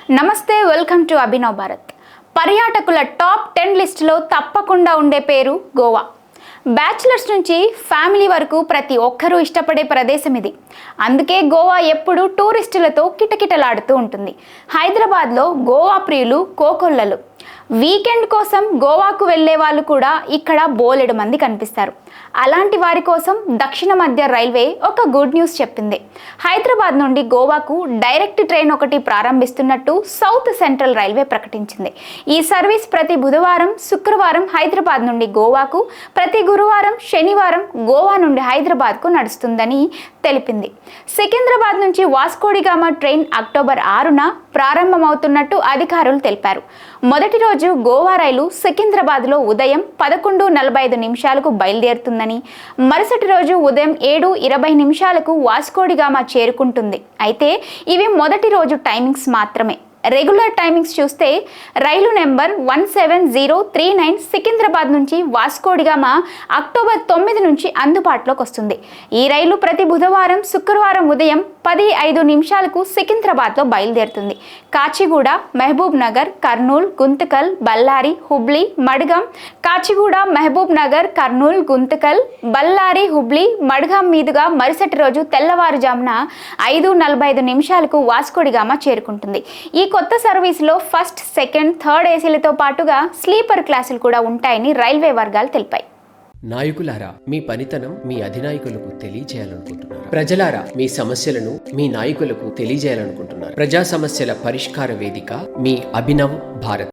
నమస్తే, welcome to Abhinav Bharat. పర్యాటకుల top 10 లిస్టులో తప్పకుండా ఉండే పేరు గోవా. బ్యాచిలర్స్ నుంచి ఫ్యామిలీ వరకు ప్రతి ఒక్కరూ ఇష్టపడే ప్రదేశం ఇది. అందుకే గోవా ఎప్పుడూ టూరిస్టులతో కిటకిటలాడుతూ ఉంటుంది. హైదరాబాద్లో గోవా ప్రియులు కోకొల్లలు. వీకెండ్ కోసం గోవాకు వెళ్ళే వాళ్ళు కూడా ఇక్కడ బోలెడు మంది కనిపిస్తారు. అలాంటి వారి కోసం దక్షిణ మధ్య రైల్వే ఒక గుడ్ న్యూస్ చెప్పింది. హైదరాబాద్ నుండి గోవాకు డైరెక్ట్ ట్రైన్ ఒకటి ప్రారంభిస్తున్నట్టు సౌత్ సెంట్రల్ రైల్వే ప్రకటించింది. ఈ సర్వీస్ ప్రతి బుధవారం, శుక్రవారం హైదరాబాద్ నుండి గోవాకు, ప్రతి గురువారం, శనివారం గోవా నుండి హైదరాబాద్కు నడుస్తుందని తెలిపింది. సికింద్రాబాద్ నుంచి వాస్కోడిగామా ట్రైన్ అక్టోబర్ 6న ప్రారంభమవుతున్నట్టు అధికారులు తెలిపారు. మొదటి రోజు గోవా రైలు సికింద్రాబాద్లో ఉదయం 11:45 బయలుదేరుతుందని, మరుసటి రోజు ఉదయం 7:20 వాస్కోడిగామా చేరుకుంటుంది. అయితే ఇవి మొదటి రోజు టైమింగ్స్ మాత్రమే. రెగ్యులర్ టైమింగ్స్ చూస్తే రైలు నెంబర్ 17039 సికింద్రాబాద్ నుంచి వాస్కోడిగామా అక్టోబర్ 9 నుంచి అందుబాటులోకి వస్తుంది. ఈ రైలు ప్రతి బుధవారం, శుక్రవారం ఉదయం 10:05 సికింద్రాబాద్లో బయలుదేరుతుంది. కాచిగూడ, మహబూబ్ నగర్, కర్నూలు, గుంతకల్, బళ్ళారి, హుబ్లీ, మడ్గాం, కాచిగూడ, మహబూబ్ నగర్, కర్నూలు, గుంతకల్, బళ్ళారి, హుబ్లీ, మడ్గాం మీదుగా మరుసటి రోజు తెల్లవారుజామున 5:45 వాస్కోడిగామా చేరుకుంటుంది. ఈ కొత్త సర్వీసులో ఫస్ట్, సెకండ్, థర్డ్ ఏసీలతో పాటుగా స్లీపర్ క్లాసులు కూడా ఉంటాయని రైల్వే వర్గాలు తెలిపాయి. నాయకులారా, మీ పనితనం మీ అధినాయకులకు తెలియజేయాలనుకుంటున్నారు. ప్రజలారా, మీ సమస్యలను మీ నాయకులకు తెలియజేయాలనుకుంటున్నారు. ప్రజా సమస్యల పరిష్కార వేదిక మీ అభినవ్ భారత్.